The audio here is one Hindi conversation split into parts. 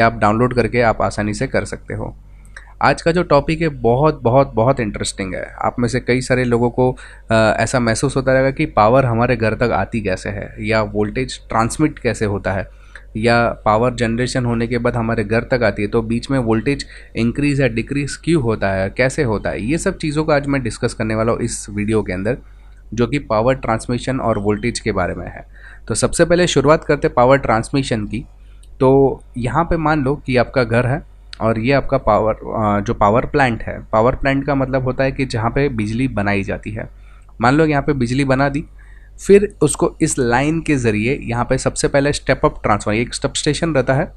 आप डाउनलोड करके आप आसानी से कर सकते हो। आज का जो टॉपिक है बहुत बहुत बहुत इंटरेस्टिंग है। आप में से कई सारे लोगों को ऐसा महसूस होता रहेगा कि पावर हमारे घर तक आती कैसे है, या वोल्टेज ट्रांसमिट कैसे होता है, या पावर जनरेशन होने के बाद हमारे घर तक आती है तो बीच में वोल्टेज इंक्रीज या डिक्रीज क्यों होता है, कैसे होता है। ये सब चीज़ों का आज मैं डिस्कस करने वाला हूँ इस वीडियो के अंदर, जो कि पावर ट्रांसमिशन और वोल्टेज के बारे में है। तो सबसे पहले शुरुआत करते पावर ट्रांसमिशन की। तो यहाँ पे मान लो कि आपका घर है और ये आपका जो पावर प्लांट है। पावर प्लांट का मतलब होता है कि जहाँ पे बिजली बनाई जाती है। मान लो यहाँ पे बिजली बना दी, फिर उसको इस लाइन के ज़रिए यहाँ पे सबसे पहले स्टेप अप ट्रांसफर, एक सब स्टेशन रहता है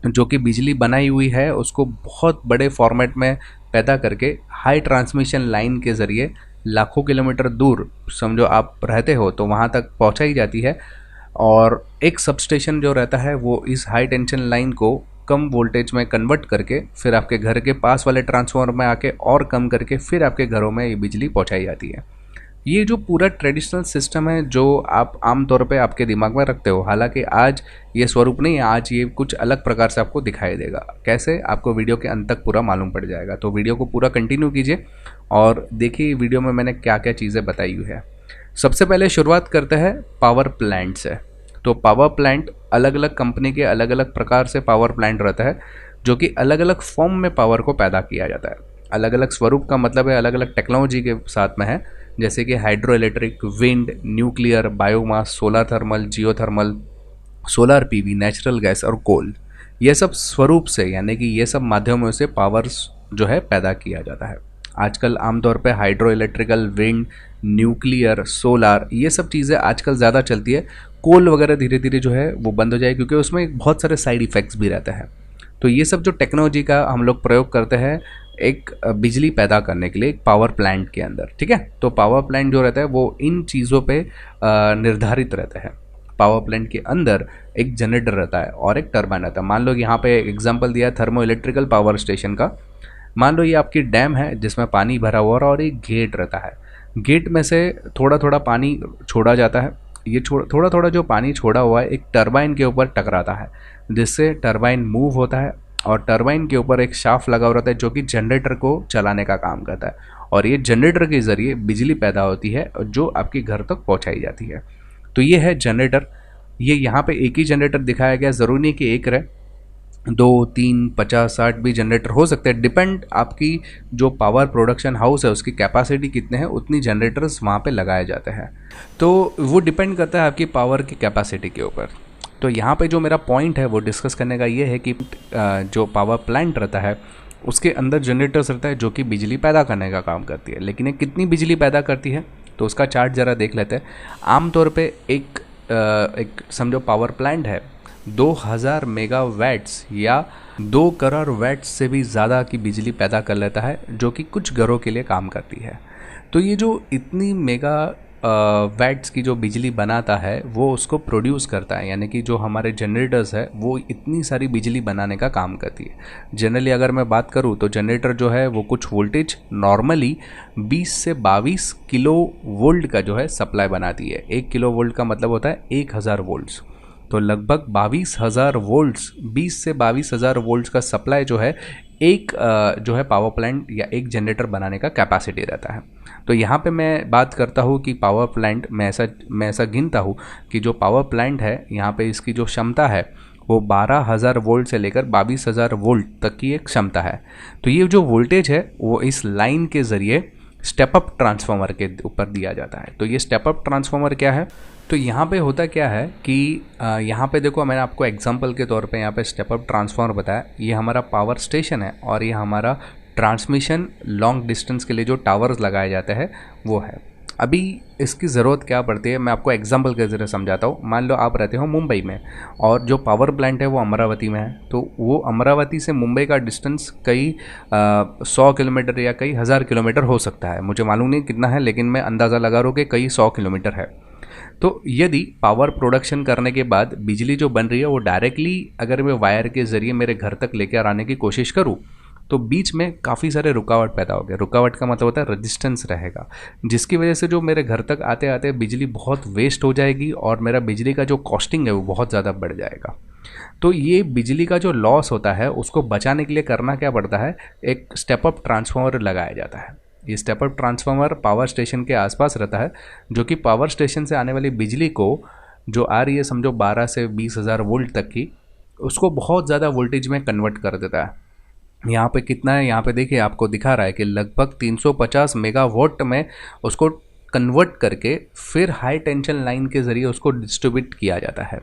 जो कि बिजली बनाई हुई है उसको बहुत बड़े फॉर्मेट में पैदा करके हाई ट्रांसमिशन लाइन के ज़रिए लाखों किलोमीटर दूर, समझो आप रहते हो तो वहाँ तक पहुँचाई जाती है। और एक सबस्टेशन जो रहता है वो इस हाई टेंशन लाइन को कम वोल्टेज में कन्वर्ट करके फिर आपके घर के पास वाले ट्रांसफार्मर में आके और कम करके फिर आपके घरों में ये बिजली पहुंचाई जाती है। ये जो पूरा ट्रेडिशनल सिस्टम है जो आप आम तौर पे आपके दिमाग में रखते हो, हालांकि आज ये स्वरूप नहीं है, आज ये कुछ अलग प्रकार से आपको दिखाई देगा। कैसे, आपको वीडियो के अंत तक पूरा मालूम पड़ जाएगा। तो वीडियो को पूरा कंटिन्यू कीजिए और देखिए वीडियो में मैंने क्या क्या चीज़ें बताई हुई है। सबसे पहले शुरुआत करते हैं पावर प्लांट से। तो पावर प्लांट अलग अलग कंपनी के अलग अलग प्रकार से पावर प्लांट रहता है, जो कि अलग अलग फॉर्म में पावर को पैदा किया जाता है। अलग अलग स्वरूप का मतलब है अलग अलग टेक्नोलॉजी के साथ में है, जैसे कि hydro electric, wind, nuclear, biomass, solar thermal, geothermal, solar PV, natural gas और कोल। ये सब स्वरूप से, यानी कि ये सब माध्यमों से पावर्स जो है पैदा किया जाता है। आजकल आमतौर पे hydro electrical, wind, nuclear, solar, ये सब चीज़ें आजकल ज़्यादा चलती है। कोल वगैरह धीरे धीरे जो है वो बंद हो जाए, क्योंकि उसमें बहुत सारे साइड इफ़ेक्ट्स भी रहते हैं। तो ये सब जो टेक्नोलॉजी का हम लोग प्रयोग करते हैं एक बिजली पैदा करने के लिए एक पावर प्लांट के अंदर, ठीक है। तो पावर प्लांट जो रहता है वो इन चीज़ों पे निर्धारित रहता है। पावर प्लांट के अंदर एक जनरेटर रहता है और एक टरबाइन रहता है। मान लो यहाँ पे एग्जांपल दिया है थर्मो इलेक्ट्रिकल पावर स्टेशन का। मान लो ये आपकी डैम है जिसमें पानी भरा हुआ है और एक गेट रहता है। गेट में से थोड़ा थोड़ा पानी छोड़ा जाता है। ये थोड़ा थोड़ा जो पानी छोड़ा हुआ है एक टरबाइन के ऊपर टकराता है, जिससे टरबाइन मूव होता है और टरबाइन के ऊपर एक शाफ्ट लगा हुआ रहता है जो कि जनरेटर को चलाने का काम करता है। और ये जनरेटर के ज़रिए बिजली पैदा होती है जो आपके घर तक पहुंचाई जाती है। तो ये है जनरेटर। ये यहाँ पे एक ही जनरेटर दिखाया गया, ज़रूरी नहीं कि एक रहे, 2, 3, 50, 60 भी जनरेटर हो सकते हैं। डिपेंड आपकी जो पावर प्रोडक्शन हाउस है उसकी कैपेसिटी कितने हैं, उतनी जनरेटर्स वहाँ पे लगाए जाते हैं। तो वो डिपेंड करता है आपकी पावर की कैपेसिटी के ऊपर। तो यहाँ पे जो मेरा पॉइंट है वो डिस्कस करने का ये है कि जो पावर प्लांट रहता है उसके अंदर जनरेटर्स रहता है जो कि बिजली पैदा करने का काम करती है। लेकिन ये कितनी बिजली पैदा करती है तो उसका चार्ट ज़रा देख लेते हैं। आमतौर पे एक समझो पावर प्लांट है 2000 मेगावाट्स या 2 करोड़ वाट्स से भी ज़्यादा की बिजली पैदा कर लेता है, जो कि कुछ घरों के लिए काम करती है। तो ये जो इतनी मेगा वैट्स की जो बिजली बनाता है वो उसको प्रोड्यूस करता है, यानी कि जो हमारे जनरेटर्स है वो इतनी सारी बिजली बनाने का काम करती है। जनरली अगर मैं बात करूँ तो जनरेटर जो है वो कुछ वोल्टेज नॉर्मली 20 से 22 किलो वोल्ट का जो है सप्लाई बनाती है। 1 किलो वोल्ट का मतलब होता है 1000 वोल्ट्स। तो लगभग 22,000 वोल्ट्स, 20 से 22,000 वोल्ट्स का सप्लाई जो है एक जो है पावर प्लांट या एक जनरेटर बनाने का कैपेसिटी रहता है। तो यहाँ पे मैं बात करता हूँ कि पावर प्लांट मैं ऐसा गिनता हूँ कि जो पावर प्लांट है यहाँ पे इसकी जो क्षमता है वो 12,000 वोल्ट से लेकर 22,000 वोल्ट तक की एक क्षमता है। तो ये जो वोल्टेज है वो इस लाइन के ज़रिए स्टेप अप ट्रांसफार्मर के ऊपर दिया जाता है। तो ये स्टेप अप ट्रांसफार्मर क्या है, तो यहाँ पे होता क्या है कि यहाँ पे देखो, मैंने आपको एग्जांपल के तौर पे यहाँ पे स्टेप अप ट्रांसफार्मर बताया। ये हमारा पावर स्टेशन है और ये हमारा ट्रांसमिशन लॉन्ग डिस्टेंस के लिए जो टावर्स लगाए जाते हैं वो है। अभी इसकी ज़रूरत क्या पड़ती है मैं आपको एग्जांपल के ज़रिए समझाता हूँ। मान लो आप रहते हो मुंबई में और जो पावर प्लांट है वो अमरावती में है। तो वो अमरावती से मुंबई का डिस्टेंस कई 100 किलोमीटर या कई हज़ार किलोमीटर हो सकता है। मुझे मालूम नहीं कितना है, लेकिन मैं अंदाज़ा लगा रहा हूँ कि कई 100 किलोमीटर है। तो यदि पावर प्रोडक्शन करने के बाद बिजली जो बन रही है वो डायरेक्टली अगर मैं वायर के ज़रिए मेरे घर तक लेकर आने की कोशिश करूँ तो बीच में काफ़ी सारे रुकावट पैदा हो गए। रुकावट का मतलब होता है रेजिस्टेंस रहेगा, जिसकी वजह से जो मेरे घर तक आते आते बिजली बहुत वेस्ट हो जाएगी और मेरा बिजली का जो कॉस्टिंग है वो बहुत ज़्यादा बढ़ जाएगा। तो ये बिजली का जो लॉस होता है उसको बचाने के लिए करना क्या पड़ता है, एक स्टेप अप ट्रांसफार्मर लगाया जाता है। ये step up transformer power station के आसपास रहता है, जो कि पावर स्टेशन से आने वाली बिजली को जो आ रही है समझो 12 से 20,000 वोल्ट तक की, उसको बहुत ज़्यादा वोल्टेज में कन्वर्ट कर देता है। यहाँ पे कितना है, यहाँ पे देखिए आपको दिखा रहा है कि लगभग 350 मेगावाट में उसको कन्वर्ट करके फिर हाई टेंशन लाइन के ज़रिए उसको डिस्ट्रीब्यूट किया जाता है।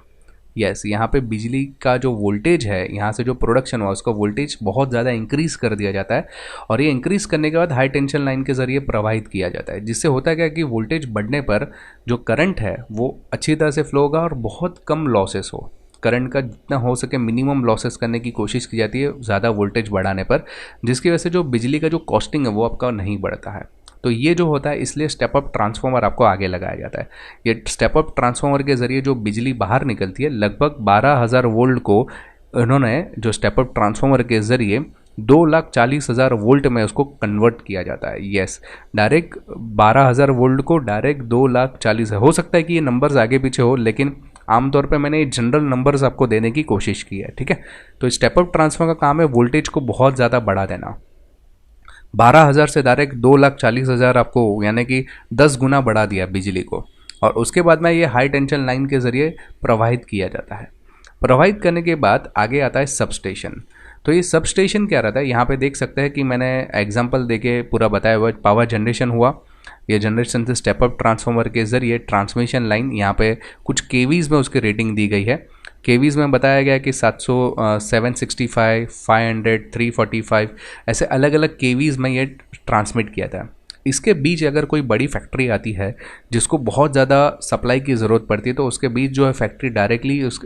यस, यहाँ पे बिजली का जो वोल्टेज है, यहाँ से जो प्रोडक्शन हुआ उसका वोल्टेज बहुत ज़्यादा इंक्रीज़ कर दिया जाता है और ये इंक्रीज़ करने के बाद हाई टेंशन लाइन के ज़रिए प्रवाहित किया जाता है, जिससे होता है क्या कि वोल्टेज बढ़ने पर जो करंट है वो अच्छी तरह से फ्लो होगा और बहुत कम लॉसेस हो। करंट का जितना हो सके मिनिमम लॉसेस करने की कोशिश की जाती है ज़्यादा वोल्टेज बढ़ाने पर, जिसकी वजह से जो बिजली का जो कॉस्टिंग है वो आपका नहीं बढ़ता है। तो ये जो होता है, इसलिए स्टेप अप ट्रांसफार्मर आपको आगे लगाया जाता है। ये स्टेप अप ट्रांसफार्मर के ज़रिए जो बिजली बाहर निकलती है, लगभग 12,000 वोल्ट को इन्होंने जो स्टेप अप ट्रांसफार्मर के ज़रिए 2,40,000 वोल्ट में उसको कन्वर्ट किया जाता है। यस, डायरेक्ट 12,000 वोल्ट को डायरेक्ट 2,40,000, हो सकता है कि ये नंबर्स आगे पीछे हो, लेकिन आमतौर पे मैंने जनरल नंबर्स आपको देने की कोशिश की है। ठीक है, तो स्टेप अप ट्रांसफार्मर का काम है वोल्टेज को बहुत ज़्यादा बढ़ा देना। 12,000 से डायरेक्ट 2,40,000 आपको, यानी कि 10 गुना बढ़ा दिया बिजली को, और उसके बाद में ये हाई टेंशन लाइन के ज़रिए प्रवाहित किया जाता है। प्रवाहित करने के बाद आगे आता है सब स्टेशन। तो ये सब स्टेशन क्या रहता है, यहाँ पे देख सकते हैं कि मैंने एग्जांपल देके पूरा बताया हुआ। पावर जनरेशन हुआ, ये जनरेशन से स्टेप अप ट्रांसफार्मर के ज़रिए ट्रांसमिशन लाइन, यहाँ पे कुछ केवीज़ में उसकी रेटिंग दी गई है। केवीज़ में बताया गया कि 700, 765, 500, 345 ऐसे अलग अलग केवीज़ में ये ट्रांसमिट किया था। इसके बीच अगर कोई बड़ी फैक्ट्री आती है जिसको बहुत ज़्यादा सप्लाई की ज़रूरत पड़ती है, तो उसके बीच जो है फैक्ट्री डायरेक्टली उस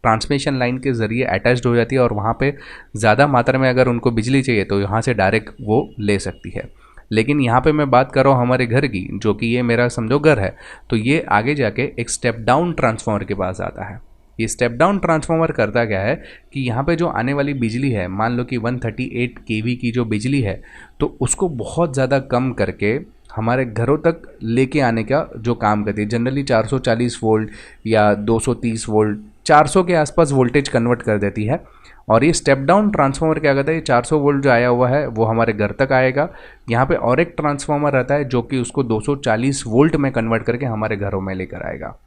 ट्रांसमिशन लाइन के ज़रिए अटैच्ड हो जाती है और वहाँ पे ज़्यादा मात्रा में अगर उनको बिजली चाहिए तो यहाँ से डायरेक्ट वो ले सकती है। लेकिन यहाँ पे मैं बात कर रहा हूँ हमारे घर की, जो कि ये मेरा समझो घर है, तो ये आगे जाके एक स्टेप डाउन ट्रांसफार्मर के पास आता है। ये स्टेप डाउन ट्रांसफार्मर करता क्या है कि यहाँ पे जो आने वाली बिजली है, मान लो कि 138 केवी की जो बिजली है, तो उसको बहुत ज़्यादा कम करके हमारे घरों तक लेके आने का जो काम करती है। जनरली 440 वोल्ट या 230 वोल्ट, 400 के आसपास वोल्टेज कन्वर्ट कर देती है। और ये स्टेप डाउन ट्रांसफार्मर क्या कहता है, ये 400 वोल्ट जो आया हुआ है वो हमारे घर तक आएगा। यहाँ पे और एक ट्रांसफार्मर रहता है जो कि उसको 240 वोल्ट में कन्वर्ट करके हमारे घरों में लेकर आएगा।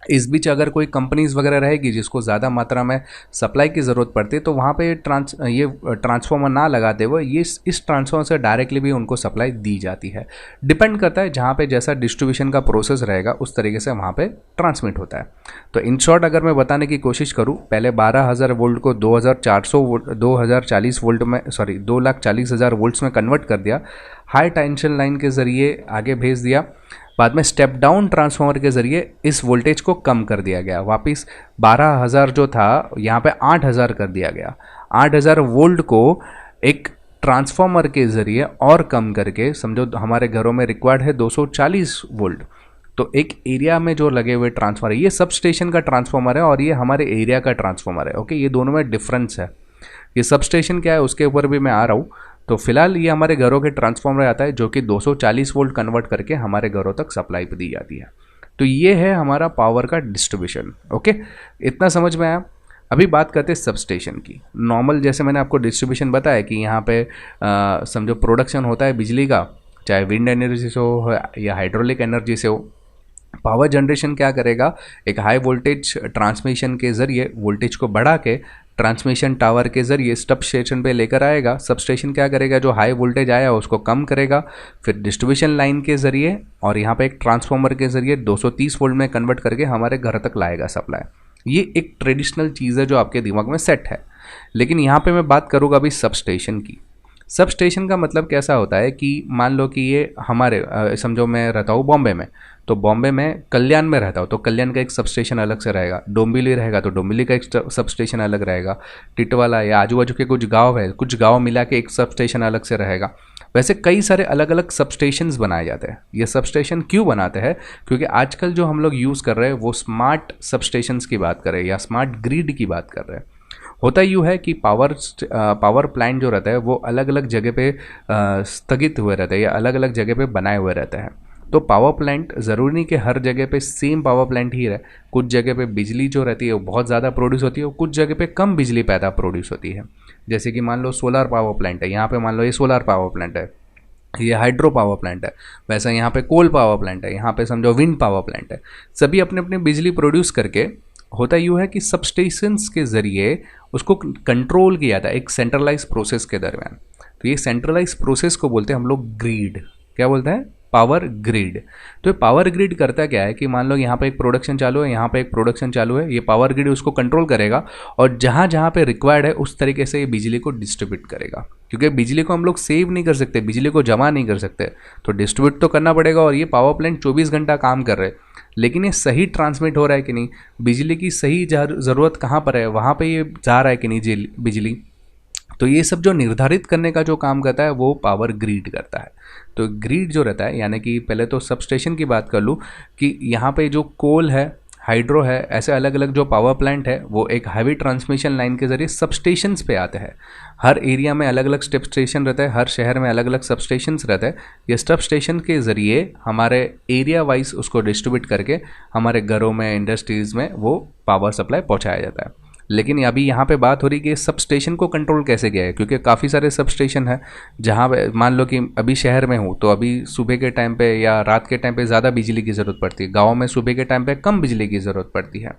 इस बीच अगर कोई कंपनीज वगैरह रहेगी जिसको ज़्यादा मात्रा में सप्लाई की ज़रूरत पड़ती है, तो वहाँ पे ये ट्रांसफार्मर ना लगाते हुए ये इस ट्रांसफार्मर से डायरेक्टली भी उनको सप्लाई दी जाती है। डिपेंड करता है जहाँ पे जैसा डिस्ट्रीब्यूशन का प्रोसेस रहेगा उस तरीके से वहाँ पे ट्रांसमिट होता है। तो इन शॉर्ट अगर मैं बताने की कोशिश करूँ, पहले 12,000 वोल्ट को 2,40 वोल्ट में, 2,40,000 वोल्ट्स में कन्वर्ट कर दिया, हाई टेंशन लाइन के ज़रिए आगे भेज दिया। बाद में स्टेप डाउन ट्रांसफार्मर के ज़रिए इस वोल्टेज को कम कर दिया गया, वापस 12,000 जो था यहाँ पे 8,000 कर दिया गया। 8,000 वोल्ट को एक ट्रांसफार्मर के ज़रिए और कम करके, समझो हमारे घरों में रिक्वायर्ड है 240 वोल्ट, तो एक एरिया में जो लगे हुए ट्रांसफार्मर, ये सब स्टेशन का ट्रांसफार्मर है और ये हमारे एरिया का ट्रांसफार्मर है। ओके, ये दोनों में डिफरेंस है। ये सब स्टेशन क्या है उसके ऊपर भी मैं आ रहा हूँ। तो फिलहाल ये हमारे घरों के ट्रांसफार्मर आता है जो कि 240 वोल्ट कन्वर्ट करके हमारे घरों तक सप्लाई दी जाती है। तो ये है हमारा पावर का डिस्ट्रीब्यूशन। ओके, इतना समझ में आया। अभी बात करते हैं सब स्टेशन की। नॉर्मल जैसे मैंने आपको डिस्ट्रीब्यूशन बताया कि यहाँ पे समझो प्रोडक्शन होता है बिजली का, चाहे विंड एनर्जी से हो या हाइड्रोलिक एनर्जी से हो। पावर जनरेशन क्या करेगा, एक हाई वोल्टेज ट्रांसमिशन के ज़रिए वोल्टेज को बढ़ा के ट्रांसमिशन टावर के ज़रिए सब स्टेशन पे लेकर आएगा। सब स्टेशन क्या करेगा, जो हाई वोल्टेज आया उसको कम करेगा, फिर डिस्ट्रीब्यूशन लाइन के ज़रिए और यहाँ पे एक ट्रांसफार्मर के ज़रिए 230 वोल्ट में कन्वर्ट करके हमारे घर तक लाएगा सप्लाई। ये एक ट्रेडिशनल चीज़ है जो आपके दिमाग में सेट है। लेकिन यहाँ पे मैं बात करूँगा अभी सब स्टेशन की। सब स्टेशन का मतलब कैसा होता है कि मान लो कि ये हमारे समझो मैं रहता हूँ बॉम्बे में, तो बॉम्बे में कल्याण में रहता हूँ तो कल्याण का एक सब स्टेशन अलग से रहेगा। डोंबिवली रहेगा तो डोंबिवली का एक सब स्टेशन अलग रहेगा। टिटवाला या आजू बाजू के कुछ गांव है, कुछ गांव मिला के एक सब स्टेशन अलग से रहेगा। वैसे कई सारे अलग अलग सब स्टेशंस बनाए जाते हैं। ये सब स्टेशन क्यों बनाते हैं, क्योंकि आजकल जो हम लोग यूज़ कर रहे हैं वो स्मार्ट सब स्टेशंस की बात कर रहे हैं या स्मार्ट ग्रिड की बात कर रहे हैं। होता यूँ है कि पावर प्लांट जो रहता है वो अलग अलग जगह पे स्थगित हुए रहता है या अलग अलग जगह पे बनाए हुए रहता है। तो पावर प्लांट ज़रूरी नहीं कि हर जगह पे सेम पावर प्लांट ही रहे। कुछ जगह पे बिजली जो रहती है वो बहुत ज़्यादा प्रोड्यूस होती है और कुछ जगह पे कम बिजली पैदा प्रोड्यूस होती है। जैसे कि मान लो सोलर पावर प्लांट है, यहाँ पे मान लो ये सोलर पावर प्लांट है, ये हाइड्रो पावर प्लांट है, वैसा यहाँ पे कोल पावर प्लांट है, यहाँ पे समझो विंड पावर प्लांट है। सभी अपने अपने बिजली प्रोड्यूस करके होता यूँ है कि सबस्टेशंस के ज़रिए उसको कंट्रोल किया जाता है एक सेंट्रलाइज प्रोसेस के दरमियान। तो ये सेंट्रलाइज प्रोसेस को बोलते हैं हम लोग ग्रिड। क्या बोलते हैं? Power grid. तो ये पावर ग्रिड करता क्या है कि मान लो यहाँ पे एक प्रोडक्शन चालू है, यहाँ पे एक प्रोडक्शन चालू है, ये पावर ग्रिड उसको कंट्रोल करेगा और जहाँ जहाँ पे रिक्वायर्ड है उस तरीके से ये बिजली को डिस्ट्रीब्यूट करेगा। क्योंकि बिजली को हम लोग सेव नहीं कर सकते, बिजली को जमा नहीं कर सकते, तो डिस्ट्रीब्यूट तो करना पड़ेगा। और ये पावर प्लांट 24 घंटा काम कर रहे हैं, लेकिन ये सही ट्रांसमिट हो रहा है कि नहीं, बिजली की सही ज़रूरत कहाँ पर है वहाँ पे ये जा रहा है कि नहीं बिजली। तो ये सब जो निर्धारित करने का जो काम करता है वो पावर ग्रिड करता है। तो ग्रिड जो रहता है, यानी कि पहले तो सबस्टेशन की बात कर लूँ कि यहाँ पे जो कोल है, हाइड्रो है, ऐसे अलग अलग जो पावर प्लांट है वो एक हैवी ट्रांसमिशन लाइन के जरिए सबस्टेशंस पे आते हैं। हर एरिया में अलग अलग सब स्टेशन रहता है, हर शहर में अलग अलग सबस्टेशंस रहते हैं। ये सब स्टेशन के ज़रिए हमारे एरिया वाइज उसको डिस्ट्रीब्यूट करके हमारे घरों में, इंडस्ट्रीज़ में वो पावर सप्लाई पहुँचाया जाता है। लेकिन अभी यहाँ पे बात हो रही कि सब स्टेशन को कंट्रोल कैसे किया है, क्योंकि काफ़ी सारे सब स्टेशन है जहाँ मान लो कि अभी शहर में हूँ तो अभी सुबह के टाइम पे या रात के टाइम पे ज़्यादा बिजली की ज़रूरत पड़ती है, गाँव में सुबह के टाइम पे कम बिजली की ज़रूरत पड़ती है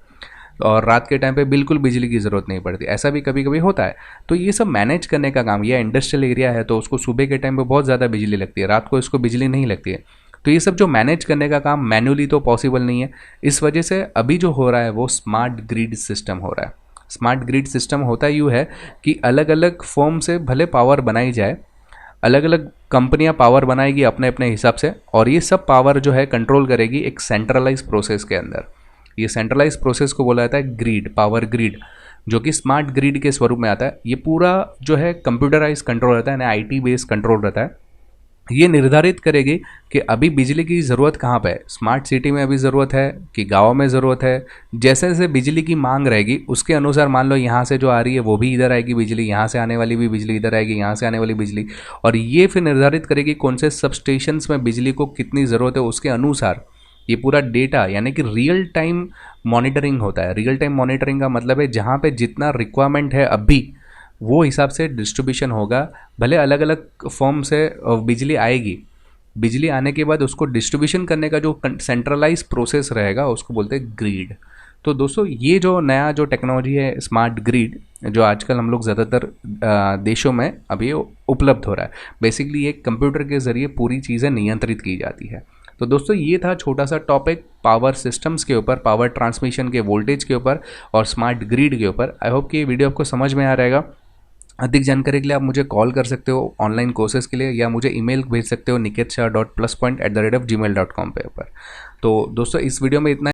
और रात के टाइम पे बिल्कुल बिजली की ज़रूरत नहीं पड़ती, ऐसा भी कभी कभी होता है। तो ये सब मैनेज करने का काम, यह इंडस्ट्रियल एरिया है तो उसको सुबह के टाइम पे बहुत ज़्यादा बिजली लगती है, रात को इसको बिजली नहीं लगती है। तो ये सब जो मैनेज करने का काम मैन्युअली तो पॉसिबल नहीं है। इस वजह से अभी जो हो रहा है वो स्मार्ट ग्रिड सिस्टम हो रहा है। स्मार्ट ग्रिड सिस्टम होता यूँ है कि अलग अलग फॉर्म से भले पावर बनाई जाए, अलग अलग कंपनियां पावर बनाएगी अपने अपने हिसाब से, और ये सब पावर जो है कंट्रोल करेगी एक सेंट्रलाइज प्रोसेस के अंदर। ये सेंट्रलाइज प्रोसेस को बोला जाता है ग्रिड, पावर ग्रिड, जो कि स्मार्ट ग्रिड के स्वरूप में आता है। ये पूरा जो है कंप्यूटराइज कंट्रोल रहता है, यानी आईटी बेस्ड कंट्रोल रहता है। ये निर्धारित करेगी कि अभी बिजली की ज़रूरत कहाँ पे है, स्मार्ट सिटी में अभी ज़रूरत है कि गाँव में ज़रूरत है। जैसे जैसे बिजली की मांग रहेगी उसके अनुसार मान लो यहाँ से जो आ रही है वो भी इधर आएगी बिजली, यहाँ से आने वाली भी बिजली इधर आएगी, यहाँ से आने वाली बिजली, और ये फिर निर्धारित करेगी कौन से सब स्टेशंस में बिजली को कितनी ज़रूरत है। उसके अनुसार ये पूरा डेटा, यानी कि रियल टाइम मॉनिटरिंग होता है। रियल टाइम मॉनिटरिंग का मतलब है जहाँ पे जितना रिक्वायरमेंट है अभी वो हिसाब से डिस्ट्रीब्यूशन होगा। भले अलग अलग फॉर्म से बिजली आएगी, बिजली आने के बाद उसको डिस्ट्रीब्यूशन करने का जो सेंट्रलाइज प्रोसेस रहेगा उसको बोलते हैं ग्रिड। तो दोस्तों ये जो नया जो टेक्नोलॉजी है स्मार्ट ग्रिड, जो आजकल हम लोग ज़्यादातर देशों में अभी उपलब्ध हो रहा है, बेसिकली एक कंप्यूटर के ज़रिए पूरी चीज़ें नियंत्रित की जाती है। तो दोस्तों ये था छोटा सा टॉपिक पावर सिस्टम्स के ऊपर, पावर ट्रांसमिशन के वोल्टेज के ऊपर और स्मार्ट ग्रिड के ऊपर। आई होप कि ये वीडियो आपको समझ में आ रहेगा। अधिक जानकारी के लिए आप मुझे कॉल कर सकते हो ऑनलाइन कोर्सेज के लिए, या मुझे ईमेल भेज सकते हो niketshah.pluspoint@gmail.com पे ऊपर। तो दोस्तों इस वीडियो में इतना